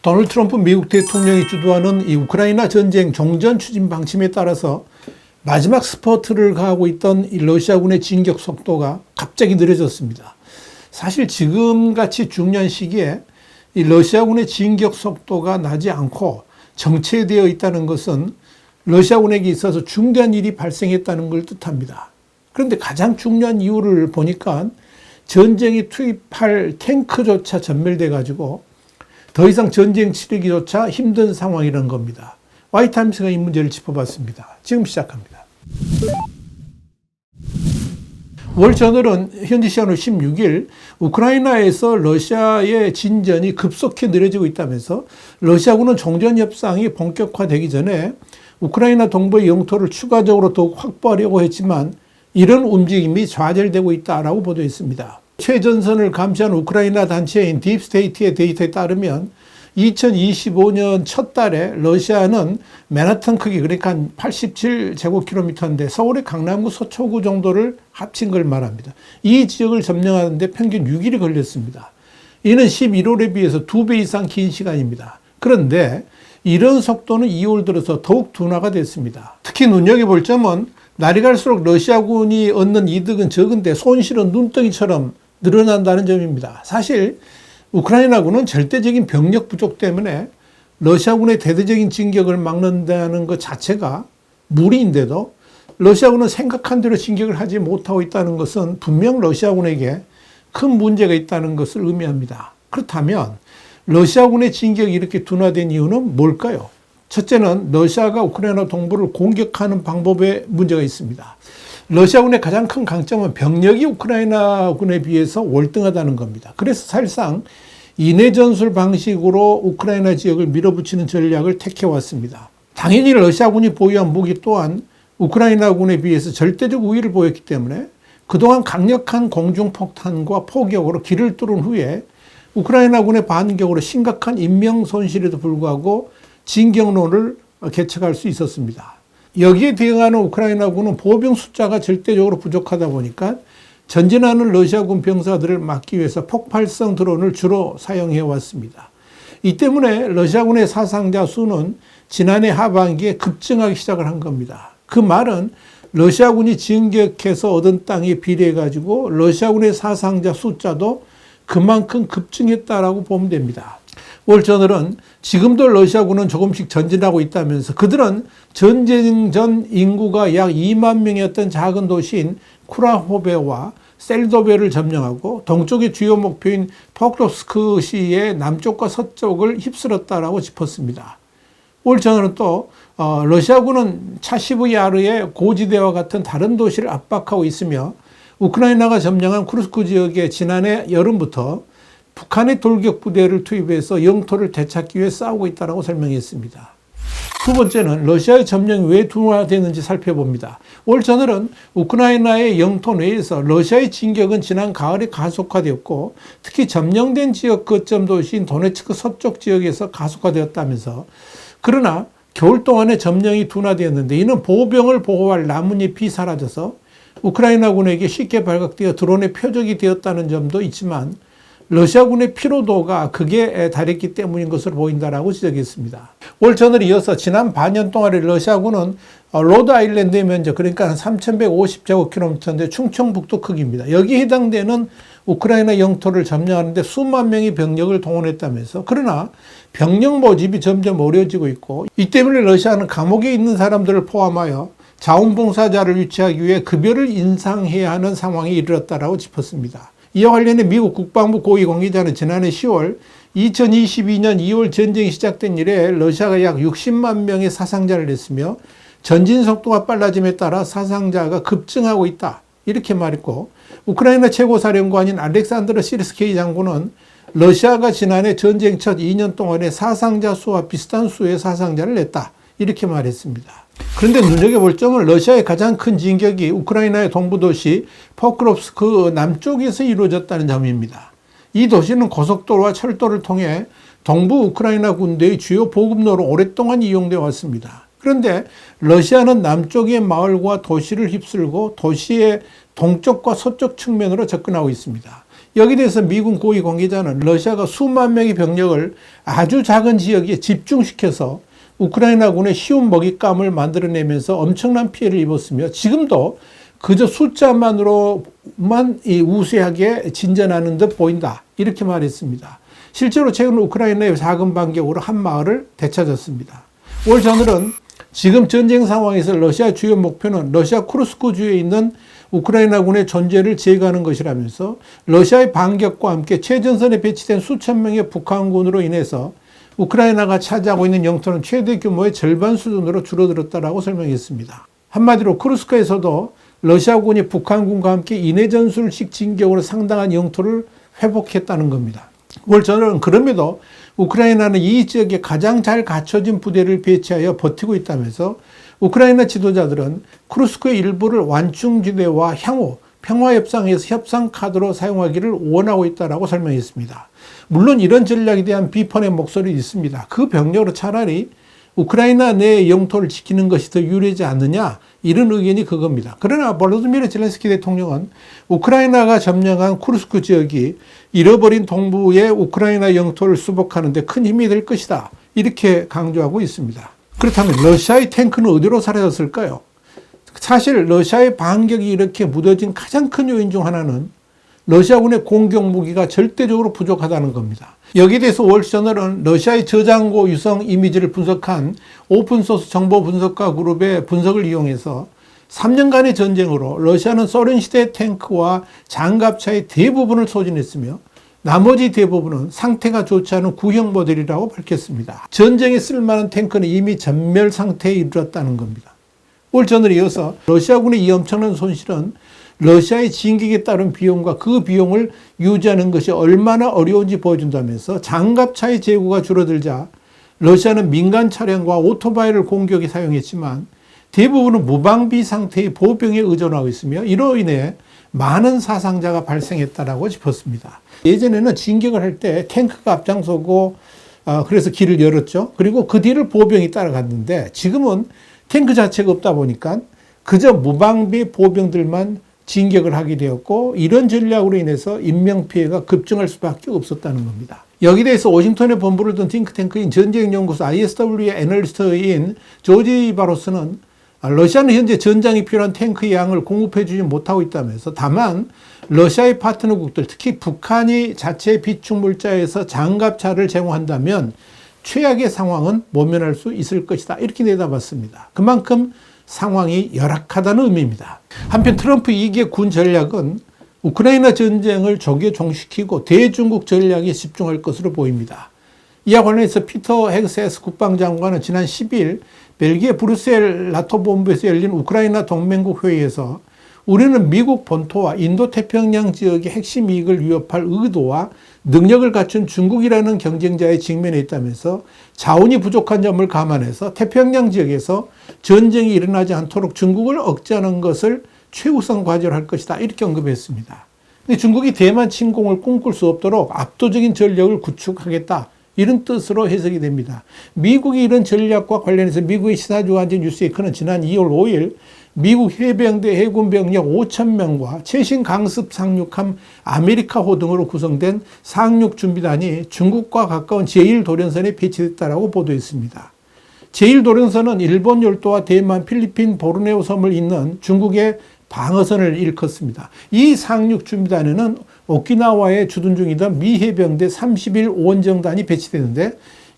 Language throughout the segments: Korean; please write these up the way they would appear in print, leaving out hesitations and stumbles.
도널드 트럼프 미국 대통령이 주도하는 이 우크라이나 전쟁 종전 추진 방침에 따라서 마지막 스퍼트를 가하고 있던 이 러시아군의 진격 속도가 갑자기 느려졌습니다. 사실 지금같이 중요한 시기에 이 러시아군의 진격 속도가 나지 않고 정체되어 있다는 것은 러시아군에게 있어서 중대한 일이 발생했다는 걸 뜻합니다. 그런데 가장 중요한 이유를 보니까 전쟁에 투입할 탱크조차 전멸돼 가지고 더 이상 전쟁 치르기조차 힘든 상황이라는 겁니다. 와이타임스가 이 문제를 짚어봤습니다. 지금 시작합니다. 월저널은 현지 시간으로 16일 우크라이나에서 러시아의 진전이 급속히 느려지고 있다면서 러시아군은 종전 협상이 본격화되기 전에 우크라이나 동부의 영토를 추가적으로 더욱 확보하려고 했지만 이런 움직임이 좌절되고 있다라고 보도했습니다. 최전선을 감시한 우크라이나 단체인 딥스테이트의 데이터에 따르면 2025년 첫 달에 러시아는 맨하탄 크기 그러니까 87제곱킬로미터인데 서울의 강남구 서초구 정도를 합친 걸 말합니다. 이 지역을 점령하는데 평균 6일이 걸렸습니다. 이는 11월에 비해서 2배 이상 긴 시간입니다. 그런데 이런 속도는 2월 들어서 더욱 둔화가 됐습니다. 특히 눈여겨볼 점은 날이 갈수록 러시아군이 얻는 이득은 적은데 손실은 눈덩이처럼 늘어난다는 점입니다. 사실 우크라이나군은 절대적인 병력 부족 때문에 러시아군의 대대적인 진격을 막는다는 것 자체가 무리인데도 러시아군은 생각한 대로 진격을 하지 못하고 있다는 것은 분명 러시아군에게 큰 문제가 있다는 것을 의미합니다. 그렇다면 러시아군의 진격이 이렇게 둔화된 이유는 뭘까요? 첫째는 러시아가 우크라이나 동부를 공격하는 방법에 문제가 있습니다. 러시아군의 가장 큰 강점은 병력이 우크라이나군에 비해서 월등하다는 겁니다. 그래서 사실상 인해 전술 방식으로 우크라이나 지역을 밀어붙이는 전략을 택해왔습니다. 당연히 러시아군이 보유한 무기 또한 우크라이나군에 비해서 절대적 우위를 보였기 때문에 그동안 강력한 공중폭탄과 포격으로 길을 뚫은 후에 우크라이나군의 반격으로 심각한 인명 손실에도 불구하고 진격로를 개척할 수 있었습니다. 여기에 대응하는 우크라이나군은 보병 숫자가 절대적으로 부족하다 보니까 전진하는 러시아군 병사들을 막기 위해서 폭발성 드론을 주로 사용해 왔습니다. 이 때문에 러시아군의 사상자 수는 지난해 하반기에 급증하기 시작을 한 겁니다. 그 말은 러시아군이 진격해서 얻은 땅에 비례해 가지고 러시아군의 사상자 숫자도 그만큼 급증했다라고 보면 됩니다. 월저널은 지금도 러시아군은 조금씩 전진하고 있다면서 그들은 전쟁 전 인구가 약 2만 명이었던 작은 도시인 쿠라호베와 셀도베를 점령하고 동쪽의 주요 목표인 포크롭스크시의 남쪽과 서쪽을 휩쓸었다라고 짚었습니다. 월저널은 또 러시아군은 차시브야르의 고지대와 같은 다른 도시를 압박하고 있으며 우크라이나가 점령한 쿠르스크 지역에 지난해 여름부터 북한의 돌격 부대를 투입해서 영토를 되찾기 위해 싸우고 있다고 설명했습니다. 두 번째는 러시아의 점령이 왜 둔화되는지 살펴봅니다. 월저널은 우크라이나의 영토 내에서 러시아의 진격은 지난 가을에 가속화되었고 특히 점령된 지역 거점 도시인 도네츠크 서쪽 지역에서 가속화되었다면서 그러나 겨울 동안에 점령이 둔화되었는데 이는 보병을 보호할 나뭇잎이 사라져서 우크라이나군에게 쉽게 발각되어 드론의 표적이 되었다는 점도 있지만 러시아군의 피로도가 극에 달했기 때문인 것으로 보인다라고 지적했습니다. 월저널이 이어서 지난 반년 동안에 러시아군은 로드 아일랜드의 면적 그러니까 한 3,150제곱킬로미터인데 충청북도 크기입니다. 여기에 해당되는 우크라이나 영토를 점령하는데 수만 명의 병력을 동원했다면서 그러나 병력 모집이 점점 어려워지고 있고 이 때문에 러시아는 감옥에 있는 사람들을 포함하여 자원봉사자를 유치하기 위해 급여를 인상해야 하는 상황에 이르렀다라고 짚었습니다. 이와 관련해 미국 국방부 고위 관계자는 지난해 10월 2022년 2월 전쟁이 시작된 이래 러시아가 약 60만 명의 사상자를 냈으며 전진 속도가 빨라짐에 따라 사상자가 급증하고 있다 이렇게 말했고 우크라이나 최고사령관인 알렉산드르 시르스케이 장군은 러시아가 지난해 전쟁 첫 2년 동안에 사상자 수와 비슷한 수의 사상자를 냈다 이렇게 말했습니다. 그런데 눈여겨볼 점은 러시아의 가장 큰 진격이 우크라이나의 동부 도시 포크롭스크 남쪽에서 이루어졌다는 점입니다. 이 도시는 고속도로와 철도를 통해 동부 우크라이나 군대의 주요 보급로로 오랫동안 이용되어 왔습니다. 그런데 러시아는 남쪽의 마을과 도시를 휩쓸고 도시의 동쪽과 서쪽 측면으로 접근하고 있습니다. 여기 대해서 미군 고위 관계자는 러시아가 수만 명의 병력을 아주 작은 지역에 집중시켜서 우크라이나군의 쉬운 먹잇감을 만들어내면서 엄청난 피해를 입었으며 지금도 그저 숫자만으로만 우세하게 진전하는 듯 보인다. 이렇게 말했습니다. 실제로 최근 우크라이나의 작은 반격으로 한 마을을 되찾았습니다. 월저널은 지금 전쟁 상황에서 러시아 주요 목표는 러시아 쿠르스크 주에 있는 우크라이나군의 존재를 제거하는 것이라면서 러시아의 반격과 함께 최전선에 배치된 수천 명의 북한군으로 인해서 우크라이나가 차지하고 있는 영토는 최대 규모의 절반 수준으로 줄어들었다라고 설명했습니다. 한마디로 쿠르스크에서도 러시아군이 북한군과 함께 인해 전술식 진격으로 상당한 영토를 회복했다는 겁니다. 월저널은 그럼에도 우크라이나는 이 지역에 가장 잘 갖춰진 부대를 배치하여 버티고 있다면서 우크라이나 지도자들은 쿠르스크의 일부를 완충지대와 향후 평화협상에서 협상 카드로 사용하기를 원하고 있다고 설명했습니다. 물론 이런 전략에 대한 비판의 목소리도 있습니다. 그 병력으로 차라리 우크라이나 내 영토를 지키는 것이 더 유리하지 않느냐 이런 의견이 그겁니다. 그러나 볼로디미르 젤렌스키 대통령은 우크라이나가 점령한 쿠르스크 지역이 잃어버린 동부의 우크라이나 영토를 수복하는 데 큰 힘이 될 것이다. 이렇게 강조하고 있습니다. 그렇다면 러시아의 탱크는 어디로 사라졌을까요? 사실 러시아의 반격이 이렇게 무뎌진 가장 큰 요인 중 하나는 러시아군의 공격 무기가 절대적으로 부족하다는 겁니다. 여기에 대해서 월스저널은 러시아의 저장고 유성 이미지를 분석한 오픈소스 정보 분석가 그룹의 분석을 이용해서 3년간의 전쟁으로 러시아는 소련 시대 탱크와 장갑차의 대부분을 소진했으며 나머지 대부분은 상태가 좋지 않은 구형 모델이라고 밝혔습니다. 전쟁에 쓸만한 탱크는 이미 전멸 상태에 이르렀다는 겁니다. 월스저널에 이어서 러시아군의 이 엄청난 손실은 러시아의 진격에 따른 비용과 그 비용을 유지하는 것이 얼마나 어려운지 보여준다면서 장갑차의 재고가 줄어들자 러시아는 민간 차량과 오토바이를 공격에 사용했지만 대부분은 무방비 상태의 보병에 의존하고 있으며 이로 인해 많은 사상자가 발생했다라고 짚었습니다. 예전에는 진격을 할 때 탱크가 앞장서고 그래서 길을 열었죠. 그리고 그 뒤를 보병이 따라갔는데 지금은 탱크 자체가 없다 보니까 그저 무방비 보병들만 진격을 하게 되었고 이런 전략으로 인해서 인명피해가 급증할 수밖에 없었다는 겁니다. 여기에 대해서 워싱턴에 본부를 둔 팅크탱크인 전쟁연구소 ISW의 애널리스트인 조지 바로스는 러시아는 현재 전장이 필요한 탱크의 양을 공급해주지 못하고 있다면서 다만 러시아의 파트너국들 특히 북한이 자체 비축물자에서 장갑차를 제공한다면 최악의 상황은 모면할 수 있을 것이다. 이렇게 내다봤습니다. 그만큼 상황이 열악하다는 의미입니다. 한편 트럼프 2개 군 전략은 우크라이나 전쟁을 조계종시키고 대중국 전략에 집중할 것으로 보입니다. 이와 관련해서 피터 헤그세스 국방장관은 지난 10일 벨기에 브뤼셀 나토 본부에서 열린 우크라이나 동맹국 회의에서 우리는 미국 본토와 인도태평양 지역의 핵심 이익을 위협할 의도와 능력을 갖춘 중국이라는 경쟁자에 직면해 있다면서 자원이 부족한 점을 감안해서 태평양 지역에서 전쟁이 일어나지 않도록 중국을 억제하는 것을 최우선 과제로 할 것이다. 이렇게 언급했습니다. 근데 중국이 대만 침공을 꿈꿀 수 없도록 압도적인 전력을 구축하겠다. 이런 뜻으로 해석이 됩니다. 미국이 이런 전략과 관련해서 미국의 시사주간지 뉴스웨이크는 지난 2월 5일 미국 해병대 해군 병력 5,000명과 최신 강습 상륙함 아메리카호 등으로 구성된 상륙 준비단이 중국과 가까운 제1도련선에 배치됐다고 보도했습니다. 제1도련선은 일본 열도와 대만, 필리핀, 보르네오 섬을 잇는 중국의 방어선을 일컫습니다. 이 상륙 준비단에는 오키나와에 주둔 중이던 미 해병대 30일 원정단이 배치되는데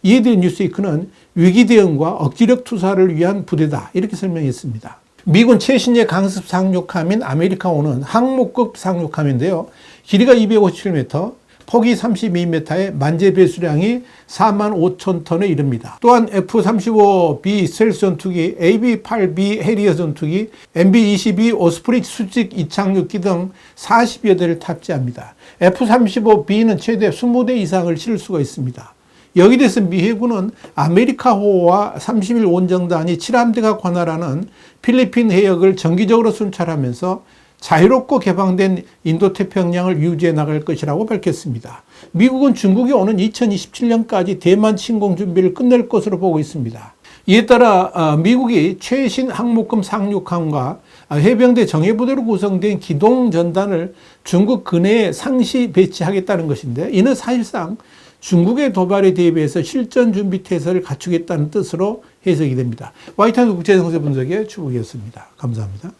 이에 대해 뉴스위크는 위기 대응과 억지력 투사를 위한 부대다 이렇게 설명했습니다. 미군 최신의 강습 상륙함인 아메리카호는 항목급 상륙함인데요. 길이가 257m, 폭이 32m에 만재 배수량이 45,000톤에 이릅니다. 또한 F-35B 스텔스 전투기, AB-8B 해리어 전투기, MB-22 오스프리 수직 이착륙기 등 40여 대를 탑재합니다. F-35B는 최대 20대 이상을 실을 수가 있습니다. 여기에 대해서 미 해군은 아메리카호와 30일 원정단이 7함대가 관할하는 필리핀 해역을 정기적으로 순찰하면서 자유롭고 개방된 인도태평양을 유지해 나갈 것이라고 밝혔습니다. 미국은 중국이 오는 2027년까지 대만 침공 준비를 끝낼 것으로 보고 있습니다. 이에 따라 미국이 최신 항목급 상륙함과 해병대 정예부대로 구성된 기동전단을 중국 근해에 상시 배치하겠다는 것인데, 이는 사실상 중국의 도발에 대비해서 실전 준비 태세를 갖추겠다는 뜻으로 해석이 됩니다. 화이트하우스 국제정세 분석의 추국이었습니다. 감사합니다.